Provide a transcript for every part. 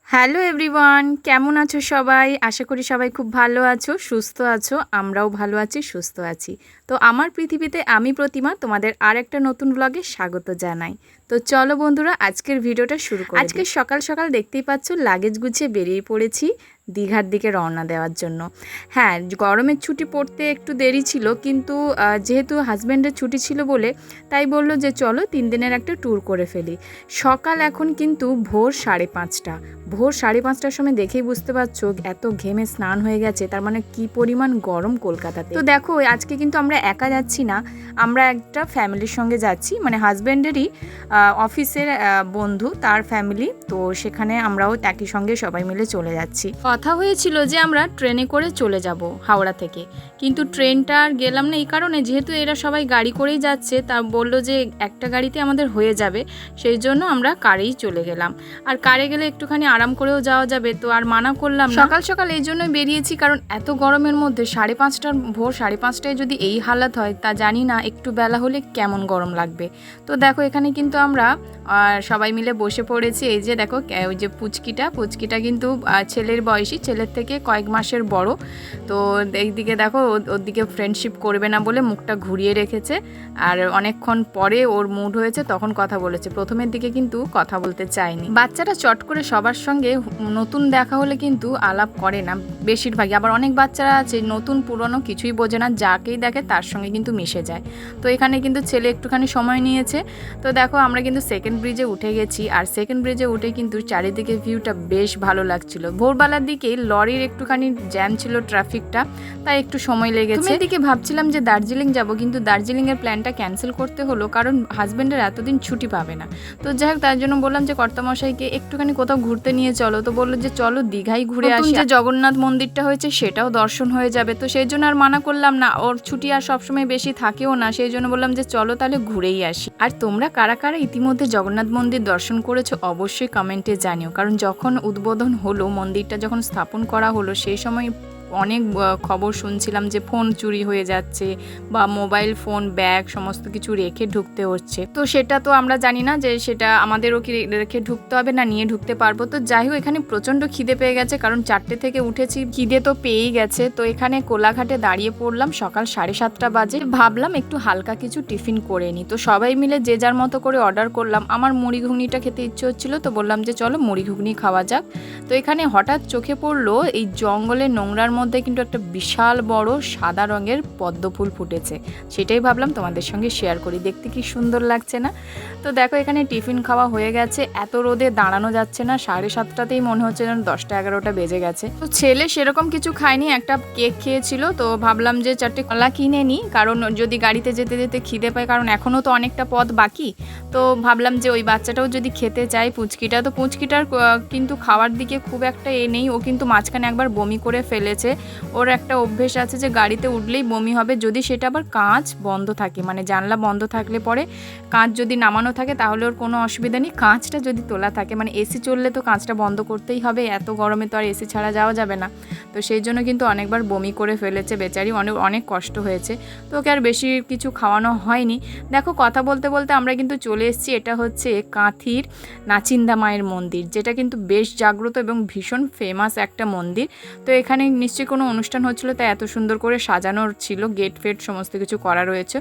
Hello everyone, কেমন আছো সবাই? আশা করি সবাই খুব ভালো আছো, সুস্থ আছো। আমরাও ভালো আছি, সুস্থ আছি। তো আমার পৃথিবীতে আমি প্রতিমা তোমাদের আর একটা নতুন ব্লগে স্বাগত জানাই। তো চলো বন্ধুরা, আজকের ভিডিওটা শুরু করি। আজকে সকাল সকাল দেখতেই পাচ্ছ লাগেজ গুছিয়ে বেরিয়ে পড়েছি দীঘার দিকে রওনা দেওয়ার জন্য। হ্যাঁ, গরমের ছুটি পড়তে একটু দেরি ছিল, কিন্তু যেহেতু হাজব্যান্ডের ছুটি ছিল বলে তাই বলল যে চলো 3 দিনের একটা ট্যুর করে ফেলি। সকাল এখন কিন্তু ভোর 5:30। ভোর 5:30টার সময় দেখেই বুঝতে পারছো এত ঘেমে স্নান হয়ে গেছে, তার মানে কি পরিমাণ গরম কলকাতাতে। তো দেখো আজকে কিন্তু আমরা একা যাচ্ছি না, আমরা একটা ফ্যামিলির সঙ্গে যাচ্ছি, মানে হাজব্যান্ডেরই অফিসের বন্ধু, তার ফ্যামিলি। তো সেখানে আমরাও একই সঙ্গে সবাই মিলে চলে যাচ্ছি। কথা হয়েছিল যে আমরা ট্রেনে করে চলে যাব হাওড়া থেকে, কিন্তু ট্রেনটা আর গেলাম না এই কারণে, যেহেতু এরা সবাই গাড়ি করেই যাচ্ছে, তা বললো যে একটা গাড়িতে আমাদের হয়ে যাবে, সেই জন্য আমরা কারেই চলে গেলাম। আর কারে গেলে একটুখানি আরাম করেও যাওয়া যাবে, তো আর মানা করলাম না। সকাল সকাল এই জন্যই বেরিয়েছি, কারণ এত গরমের মধ্যে ভোর 5:30টায় যদি এই হালাত হয়, তা জানি না একটু বেলা হলে কেমন গরম লাগবে। তো দেখো এখানে কিন্তু আমরা সবাই মিলে বসে পড়েছি। এই যে দেখো ওই যে পুচকিটা কিন্তু ছেলের বয়সী, ছেলের থেকে কয়েক মাসের বড়। তো এইদিকে দেখো ওর দিকে ফ্রেন্ডশিপ করবে না বলে মুখটা ঘুরিয়ে রেখেছে, আর অনেকক্ষণ পরে ওর মুড হয়েছে তখন কথা বলেছে। প্রথমের দিকে কিন্তু কথা বলতে চায়নি। বাচ্চারা চট করে সবার সঙ্গে নতুন দেখা হলে কিন্তু আলাপ করে না বেশিরভাগই, আবার অনেক বাচ্চারা আছে নতুন পুরনো কিছুই বোঝে না, যাকেই দেখে তার সঙ্গে কিন্তু মিশে যায়। তো এখানে কিন্তু ছেলে একটুখানি সময় নিয়েছে। তো দেখো আমরা কিন্তু সেকেন্ড ব্রিজে উঠে গেছি, আর সেকেন্ড ব্রিজে উঠে কিন্তু চারিদিকে ভিউটা বেশ ভালো লাগছিল। ভোরবেলার দিকে লরির একটুখানি জ্যাম ছিল ট্রাফিকটা, তাই একটু সময় লেগেছে। এদিকে ভাবছিলাম যে দার্জিলিং যাব, কিন্তু দার্জিলিংয়ের প্ল্যানটা ক্যান্সেল করতে হলো, কারণ হাজব্যান্ডের এতদিন ছুটি পাবে না। তো যাই হোক, তার জন্য বললাম যে কর্তামশাইকে একটুখানি কোথাও ঘুরতে নিয়ে চলো। তো বললো যে চলো দীঘাই ঘুরে আসি, যে জগন্নাথ মন্দিরটা হয়েছে সেটাও দর্শন হয়ে যাবে। তো সেই জন্য আর মানা করলাম না, ওর ছুটি আর সবসময় বেশি থাকেও না, সেই জন্য বললাম যে চলো তাহলে ঘুরেই আসি। আর তোমরা কারা কারা ইতিমধ্যে জগন্নাথ মন্দির দর্শন করেছো অবশ্যই কমেন্টে জানিও, কারণ যখন উদ্বোধন হলো, মন্দিরটা যখন স্থাপন করা হলো, সেই সময় অনেক খবর শুনছিলাম যে ফোন চুরি হয়ে যাচ্ছে, বা মোবাইল ফোন ব্যাগ সমস্ত কিছু রেখে ঢুকতে হচ্ছে। তো সেটা তো আমরা জানি না যে সেটা আমাদেরও কি রেখে ঢুকতে হবে না নিয়ে ঢুকতে পারবো। তো যাই হোক, এখানে প্রচণ্ড খিদে পেয়ে গেছে, কারণ 4টে থেকে উঠেছি, খিদে তো পেয়েই গেছে। তো এখানে কোলাঘাটে দাঁড়িয়ে পড়লাম, সকাল 7:30 বাজে। ভাবলাম একটু হালকা কিছু টিফিন করে নিই। তো সবাই মিলে যে যার মতো করে অর্ডার করলাম। আমার মুড়ি ঘুগনিটা খেতে ইচ্ছে হচ্ছিলো, তো বললাম যে চলো মুড়ি ঘুগনি খাওয়া যাক। তো এখানে হঠাৎ চোখে পড়লো এই জঙ্গলের নোংরার মধ্যে কিন্তু একটা বিশাল বড় সাদা রঙের পদ্ম ফুল ফুটেছে। সেটাই ভাবলাম তোমাদের সঙ্গে শেয়ার করি, দেখতে কি সুন্দর লাগছে না? তো দেখো এখানে টিফিন খাওয়া হয়ে গেছে, এত রোদে দাঁড়ানো যাচ্ছে না, 7:30টাতেই মনে হচ্ছে যেন 10টা-11টা বেজে গেছে। তো ছেলে সেরকম কিছু খায়নি, একটা কেক খেয়েছিল। তো ভাবলাম যে 4টে কলা কিনে নিই, কারণ যদি গাড়িতে যেতে যেতে খিদে পায়, কারণ এখনও তো অনেকটা পথ বাকি। তো ভাবলাম যে ওই বাচ্চাটাও যদি খেতে চায়, পুচকিটার কিন্তু খাওয়ার দিকে খুব একটা নেই, ও কিন্তু মাঝখানে একবার বমি করে ফেলেছে। ওর একটা অভ্যেস আছে যে গাড়িতে উঠলেই বমি হবে, যদি সেটা আবার কাঁচ বন্ধ থাকে, মানে জানলা বন্ধ থাকলে পরে, কাঁচ যদি নামানো থাকে তাহলে ওর কোনো অসুবিধা নেই, কাঁচটা যদি তোলা থাকে, মানে এসি চললে তো কাঁচটা বন্ধ করতেই হবে, এত গরমে তো আর এসি ছাড়া যাওয়া যাবে না। তো সেই জন্য কিন্তু অনেকবার বমি করে ফেলেছে বেচারি, অনেক কষ্ট হয়েছে। তো ওকে আর বেশি কিছু খাওয়ানো হয়নি। দেখো কথা বলতে বলতে আমরা কিন্তু চলে এসেছি, এটা হচ্ছে কাঁথির নাচিন্দা মায়ের মন্দির, যেটা কিন্তু বেশ জাগ্রত এবং ভীষণ ফেমাস একটা মন্দির। তো এখানে নিশ্চয়ই কোনো অনুষ্ঠান হচ্ছিলো, তাই এত সুন্দর করে সাজানোর ছিল, গেট ফেট সমস্ত কিছু করা রয়েছে।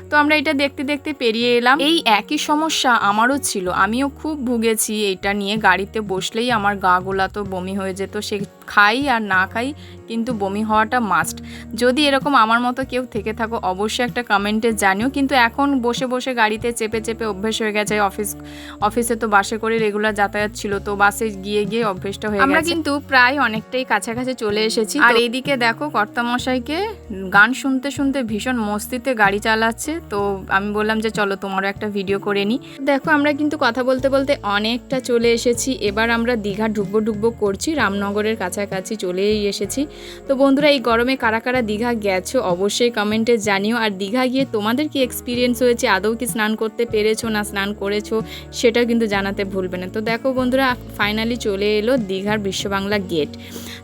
তো আমরা এটা দেখতে দেখতে পেরিয়ে এলাম। এই একই সমস্যা আমারও ছিল, আমিও খুব ভুগেছি এটা নিয়ে। গাড়িতে বসলেই আমার গা গোলা তো বমি হয়ে যেত, সে খাই আর না খাই, কিন্তু বমি হওয়াটা মাস্ট। যদি এরকম আমার মতো কেউ থেকে থাকো অবশ্যই একটা কমেন্টে জানিও। কিন্তু এখন বসে বসে গাড়িতে চেপে চেপে অভ্যেস হয়ে গেছে। অফিসে তো বাসে করে রেগুলার যাতায়াত ছিল, তো বাসে গিয়ে গিয়ে অভ্যেসটা হয়ে গেছে। আমরা কিন্তু প্রায় অনেকটাই কাছাকাছি চলে এসেছি। আর এইদিকে দেখো কর্তামশাইকে গান শুনতে শুনতে ভীষণ মস্তিতে গাড়ি চালাচ্ছে। তো আমি বললাম যে চলো তোমারও একটা ভিডিও করে নিই। দেখো আমরা কিন্তু কথা বলতে বলতে অনেকটা চলে এসেছি। এবার আমরা দীঘা ঢুকবো করছি, রামনগরের কাছাকাছি চলেই এসেছি। তো বন্ধুরা, এই গরমে কারা কারা দীঘা গেছো অবশ্যই কমেন্টে জানিও। আর দীঘা গিয়ে তোমাদের কি এক্সপিরিয়েন্স হয়েছে, আদৌ কি স্নান করতে পেরেছো না স্নান করেছো সেটাও কিন্তু জানাতে ভুলবে না। তো দেখো বন্ধুরা, ফাইনালি চলে এলো দীঘার বিশ্ববাংলা গেট।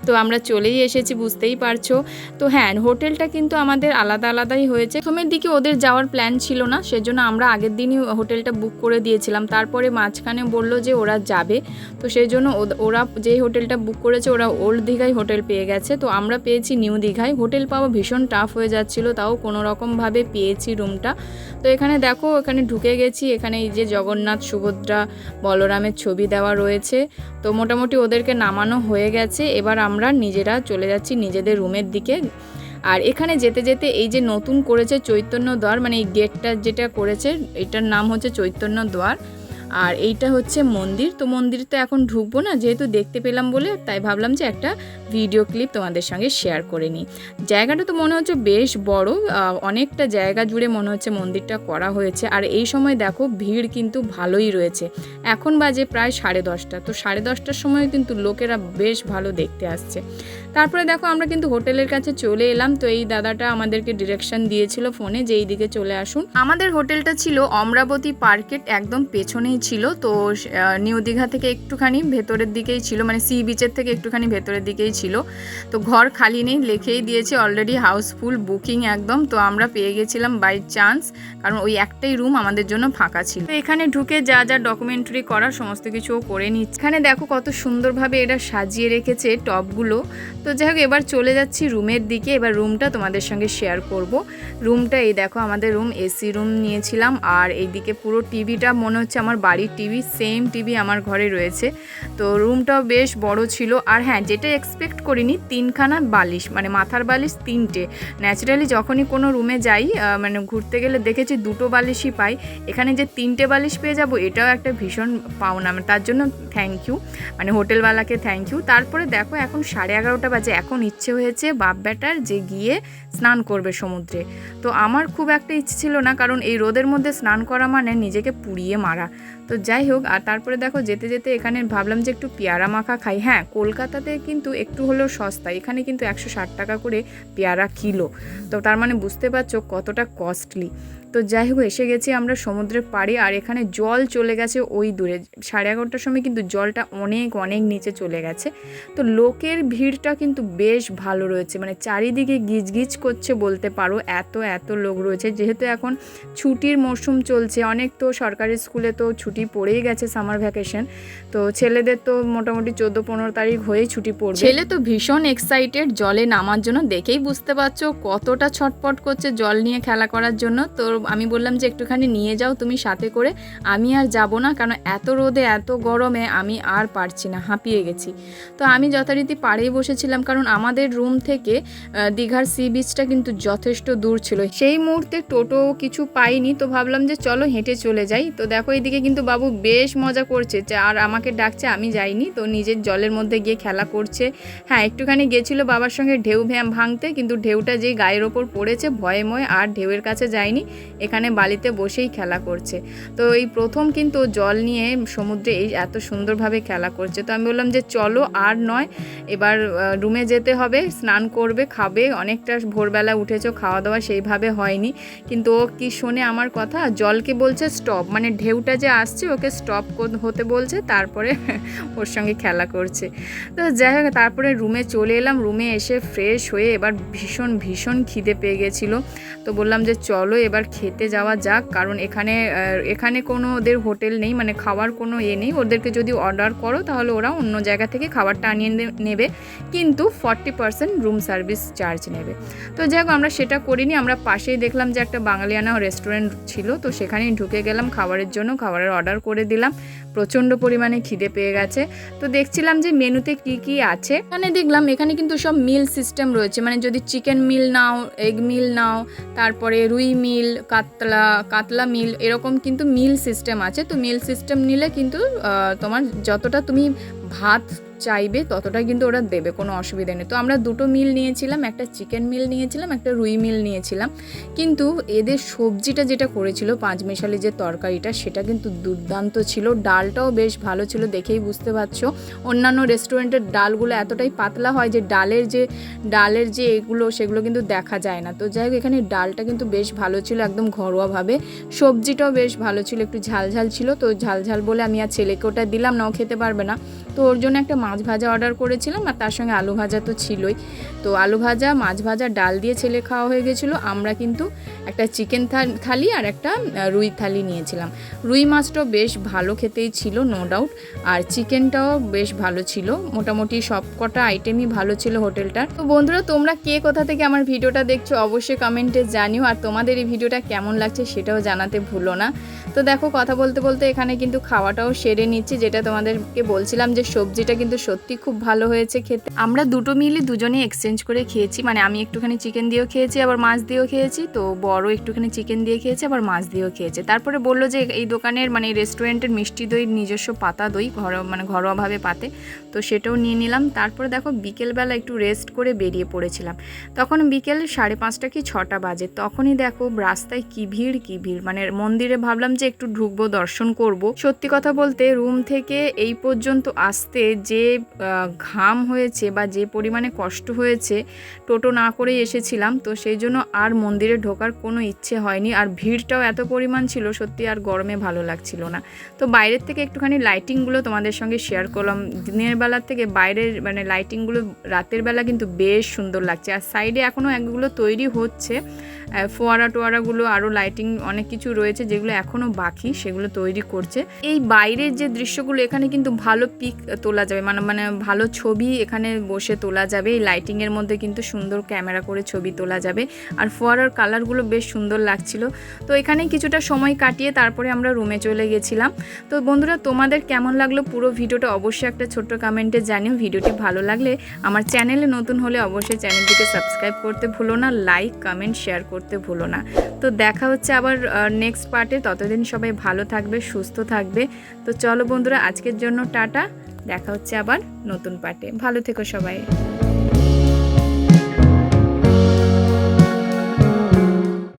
তো আমরা চলেই এসেছি, বুঝতেই পারছো। তো হ্যাঁ, হোটেলটা কিন্তু আমাদের আলাদা আলাদাই হয়েছে। প্রথমের দিকে ওদের যাওয়ার প্ল্যান ছিল না, সেজন্য আমরা আগের দিনই হোটেলটা বুক করে দিয়েছিলাম। তারপরে মাঝখানে বললো যে ওরা যাবে, তো সেই জন্য ওরা যেই হোটেলটা বুক করেছে ওরা ওল্ড দীঘায় হোটেল পেয়ে গেছে। তো আমরা পেয়েছি নিউ দীঘায়। হোটেল পাওয়া ভীষণ টাফ হয়ে যাচ্ছিলো, তাও কোনো রকমভাবে পেয়েছি রুমটা। তো এখানে দেখো, এখানে ঢুকে গেছি। এখানে এই যে জগন্নাথ, সুভদ্রা, বলরামের ছবি দেওয়া রয়েছে। তো মোটামুটি ওদেরকে নামানো হয়ে গেছে, এবার আমরা নিজেরা চলে যাচ্ছি নিজেদের রুমের দিকে। আর এখানে যেতে যেতে এই যে নতুন করেছে চৈতন্য দ্বার, মানে এই গেটটা যেটা করেছে এটার নাম হচ্ছে চৈতন্য দ্বার। আর এইটা হচ্ছে মন্দির। তো মন্দিরে তো এখন ঢুকবো না, যেহেতু দেখতে পেলাম বলে তাই ভাবলাম যে একটা ভিডিও ক্লিপ তোমাদের সঙ্গে শেয়ার করে নিই। জায়গাটা তো মনে হচ্ছে বেশ বড়, অনেকটা জায়গা জুড়ে মনে হচ্ছে মন্দিরটা করা হয়েছে। আর এই সময় দেখো ভিড় কিন্তু ভালোই রয়েছে। এখন বাজে প্রায় 10:30। তো 10:30টার সময় কিন্তু লোকেরা বেশ ভালো দেখতে আসছে। তারপরে দেখো আমরা কিন্তু হোটেলের কাছে চলে এলাম। তো এই দাদাটা আমাদেরকে ডিরেকশন দিয়েছিল ফোনে যে এই দিকে চলে আসুন। আমাদের হোটেলটা ছিল অমরাবতী পার্কের একদম পেছনেই ছিল। তো নিউ দীঘা থেকে একটুখানি ভেতরের দিকেই ছিল, মানে সি বিচের থেকে একটুখানি ভেতরের দিকেই ছিল। তো ঘর খালি নেই, লিখেই দিয়েছে অলরেডি হাউসফুল, বুকিং একদম। তো আমরা পেয়ে গেছিলাম বাই চান্স, কারণ ওই একটাই রুম আমাদের জন্য ফাঁকা ছিল। তো এখানে ঢুকে যা যা ডকুমেন্টারি করার সমস্ত কিছুও করে নিচ্ছি। এখানে দেখো কত সুন্দরভাবে এটা সাজিয়ে রেখেছে টপগুলো। তো যাই হোক, এবার চলে যাচ্ছি রুমের দিকে। এবার রুমটা তোমাদের সঙ্গে শেয়ার করব। রুমটা এই দেখো, আমাদের রুম এসি রুম নিয়েছিলাম। আর এইদিকে পুরো টিভিটা মনে হচ্ছে আমার বাড়ির টিভি, সেম টিভি আমার ঘরে রয়েছে। তো রুমটাও বেশ বড় ছিল। আর হ্যাঁ, যেটা এক্সপেক্ট করিনি, 3খানা বালিশ, মানে মাথার বালিশ 3টে। ন্যাচারালি যখনই কোনো রুমে যাই, মানে ঘুরতে গেলে দেখেছি 2টো বালিশই পাই, এখানে যে 3টে বালিশ পেয়ে যাব এটাও একটা ভীষণ পাওনা। তার জন্য থ্যাংক ইউ, মানে হোটেলওয়ালাকে থ্যাংক ইউ। তারপরে দেখো এখন 11:30 বাজে। এখন ইচ্ছে হয়েছে বাপ বেটার যে গিয়ে স্নান করবে সমুদ্রে। তো আমার খুব একটা ইচ্ছে ছিল না, কারণ এই রোদের মধ্যে স্নান করা মানে নিজেকে পুড়িয়ে মারা। তো যাই হোক, আর তারপরে দেখো যেতে যেতে এখানে ভাবলাম যে একটু পেয়ারা মাখা খাই। হ্যাঁ, কলকাতাতে কিন্তু একটু হলেও সস্তা, এখানে কিন্তু 160 টাকা করে পেয়ারা কিলো। তো তার মানে বুঝতে পারছো কতটা কস্টলি। তো যাই হোক, এসে গেছি আমরা সমুদ্রের পাড়ে। আর এখানে জল চলে গেছে ওই দূরে, 11:30টার সময় কিন্তু জলটা অনেক অনেক নিচে চলে গেছে। তো লোকের ভিড়টা কিন্তু বেশ ভালো রয়েছে, মানে চারিদিকে গিজগিজ করছে বলতে পারো, এত লোক রয়েছে। যেহেতু এখন ছুটির মরশুম চলছে, অনেক তো সরকারি স্কুলে তো ছুটি পড়েই গেছে, সামার ভ্যাকেশন। তো ছেলেদের তো মোটামুটি 14-15 তারিখ হয়েই ছুটি পড়বে। ছেলে তো ভীষণ এক্সাইটেড জলে নামার জন্য, দেখেই বুঝতে পারছো কতটা ছটপট করছে জল নিয়ে খেলা করার জন্য। তো আমি বললাম যে একটুখানি নিয়ে যাও তুমি সাথে করে, আমি আর যাব না, কারণ এত রোদে এত গরমে আমি আর পারছি না, হাঁপিয়ে গেছি। তো আমি যথারীতি পাড়েই বসেছিলাম, কারণ আমাদের রুম থেকে দীঘার সি বিচটা কিন্তু যথেষ্ট দূর ছিল। সেই মুহূর্তে টোটো কিছু পাইনি, তো ভাবলাম যে চলো হেঁটে চলে যাই। তো দেখো এইদিকে কিন্তু বাবু বেশ মজা করছে, আর আমাকে ডাকছে, আমি যাইনি। তো নিজের জলের মধ্যে গিয়ে খেলা করছে। হ্যাঁ, একটুখানি গেছিলো বাবার সঙ্গে ঢেউ ভাঙতে, কিন্তু ঢেউটা যেই গায়ের ওপর পড়েছে ভয়ে আর ঢেউয়ের কাছে যায়নি, এখানে বালিতে বসেই খেলা করছে। তো এই প্রথম কিন্তু জল নিয়ে সমুদ্রে এই এত সুন্দরভাবে খেলা করছে। তো আমি বললাম যে চলো আর নয়, এবার রুমে যেতে হবে, স্নান করবে, খাবে। অনেকটা ভোরবেলা উঠেছো, খাওয়া দাওয়া সেইভাবে হয়নি। কিন্তু ও কি শোনে আমার কথা, জলকে বলছে স্টপ, মানে ঢেউটা যে আসছে ওকে স্টপ হতে বলছে, তারপরে ওর সঙ্গে খেলা করছে। তো যাই হোক, তারপরে রুমে চলে এলাম। রুমে এসে ফ্রেশ হয়ে এবার ভীষণ খিদে পেয়ে গেছিলো। তো বললাম যে চলো এবার খেতে যাওয়া যাক, কারণ এখানে কোনো ওদের হোটেল নেই, মানে খাওয়ার কোনো নেই। ওদেরকে যদি অর্ডার করো তাহলে ওরা অন্য জায়গা থেকে খাবারটা আনিয়ে নেবে, কিন্তু 40% রুম সার্ভিস চার্জ নেবে। তো যাই হোক, আমরা সেটা করিনি। আমরা পাশেই দেখলাম যে একটা বাঙালিয়ানা রেস্টুরেন্ট ছিল, তো সেখানেই ঢুকে গেলাম খাবারের জন্য, খাবারের অর্ডার করে দিলাম। প্রচণ্ড পরিমাণে খিদে পেয়ে গেছে। তো দেখছিলাম যে মেনুতে কি আছে। এখানে দেখলাম এখানে কিন্তু সব মিল সিস্টেম রয়েছে, মানে যদি চিকেন মিল নাও, এগ মিল নাও, তারপরে রুই মিল, কাতলা মিল, এরকম কিন্তু মিল সিস্টেম আছে। তো মিল সিস্টেম নিলে কিন্তু তোমার যতটা তুমি ভাত চাইবে ততটাই কিন্তু ওরা দেবে, কোনো অসুবিধা নেই। তো আমরা দুটো মিল নিয়েছিলাম, একটা চিকেন মিল নিয়েছিলাম, একটা রুই মিল নিয়েছিলাম। কিন্তু এদের সবজিটা যেটা করেছিল পাঁচমেশালি যে তরকারিটা, সেটা কিন্তু দুর্দান্ত ছিল। ডালটাও বেশ ভালো ছিল, দেখেই বুঝতে পারছো। অন্যান্য রেস্টুরেন্টের ডালগুলো এতটাই পাতলা হয় যে ডালের যে এগুলো সেগুলো কিন্তু দেখা যায় না। তো যাই হোক, এখানে ডালটা কিন্তু বেশ ভালো ছিল, একদম ঘরোয়াভাবে। সবজিটাও বেশ ভালো ছিল, একটু ঝালঝাল ছিল। তো ঝালঝাল বলে আমি আর ছেলেকে ওটা দিলাম না, ও খেতে পারবে না। তো ওর জন্য একটা মাছ ভাজা অর্ডার করেছিলাম, আর তার সঙ্গে আলু ভাজা তো ছিলই। তো আলু ভাজা, মাছ ভাজা, ডাল দিয়ে ছেলে খাওয়া হয়ে গেছিলো। আমরা কিন্তু একটা চিকেন থালি আর একটা রুই থালি নিয়েছিলাম। রুই মাছটাও বেশ ভালো খেতেই ছিল, নো ডাউট। আর চিকেনটাও বেশ ভালো ছিল, মোটামুটি সব কটা আইটেমই ভালো ছিল হোটেলটার। তো বন্ধুরা, তোমরা কে কোথা থেকে আমার ভিডিওটা দেখছো অবশ্যই কমেন্টে জানিও, আর তোমাদের এই ভিডিওটা কেমন লাগছে সেটাও জানাতে ভুলো না। তো দেখো, কথা বলতে বলতে এখানে কিন্তু খাওয়াটাও সেরে নিচ্ছি। যেটা তোমাদেরকে বলছিলাম যে সবজিটা কিন্তু সত্যি খুব ভালো হয়েছে খেতে। আমরা দুটো মিলই দুজনেই এক্সচেঞ্জ করে খেয়েছি, মানে আমি একটুখানি চিকেন দিয়েও খেয়েছি, আবার মাছ দিয়েও খেয়েছি। তো বড় একটুখানি চিকেন দিয়ে খেয়েছে, আবার মাছ দিয়েও খেয়েছে। তারপরে বললো যে এই দোকানের মানে রেস্টুরেন্টের মিষ্টি দই নিজস্ব পাতা দই, ঘরোয়াভাবে পাতে, তো সেটাও নিয়ে নিলাম। তারপরে দেখো, বিকেলবেলা একটু রেস্ট করে বেরিয়ে পড়েছিলাম। তখন বিকেল 5:30 কি 6টা বাজে। তখনই দেখো রাস্তায় কি ভিড়, মানে মন্দিরে ভাবলাম যে একটু ঢুকবো, দর্শন করব। সত্যি কথা বলতে রুম থেকে এই পর্যন্ত আসতে যে ঘাম হয়েছে বা যে পরিমাণে কষ্ট হয়েছে, টোটো না করেই এসেছিলাম। তো সেই জন্য আর মন্দিরে ঢোকার কোনো ইচ্ছে হয়নি। আর ভিড়টাও এত পরিমাণ ছিল, সত্যি আর গরমে ভালো লাগছিল না। তো বাইরের থেকে একটুখানি লাইটিংগুলো তোমাদের সঙ্গে শেয়ার করলাম। দিনের বেলার থেকে বাইরের মানে লাইটিংগুলো রাতের বেলা কিন্তু বেশ সুন্দর লাগছে। আর সাইডে এখনও একগুলো তৈরি হচ্ছে, ফোয়ারাগুলো, আরও লাইটিং অনেক কিছু রয়েছে যেগুলো এখনও বাকি, সেগুলো তৈরি করছে। এই বাইরের যে দৃশ্যগুলো, এখানে কিন্তু ভালো পিক তোলা যাবে, মানে ভালো ছবি এখানে বসে তোলা যাবে। এই লাইটিংয়ের মধ্যে কিন্তু সুন্দর ক্যামেরা করে ছবি তোলা যাবে। আর ফোয়ারার কালারগুলো বেশ সুন্দর লাগছিল। তো এখানে কিছুটা সময় কাটিয়ে তারপরে আমরা রুমে চলে গেছিলাম। তো বন্ধুরা, তোমাদের কেমন লাগলো পুরো ভিডিওটা অবশ্যই একটা ছোট্ট কমেন্টে জানিও। ভিডিওটি ভালো লাগলে, আমার চ্যানেলে নতুন হলে অবশ্যই চ্যানেলটিকে সাবস্ক্রাইব করতে ভুলো না, লাইক কমেন্ট শেয়ার করতে ভুলো না। তো দেখা হচ্ছে আবার নেক্সট পার্টে। ততদিন সবাই ভালো থাকবে, সুস্থ থাকবে। তো চলো বন্ধুরা, আজকের জন্য টাটা, দেখা হচ্ছে আবার নতুন পার্টে। ভালো থেকো সবাই।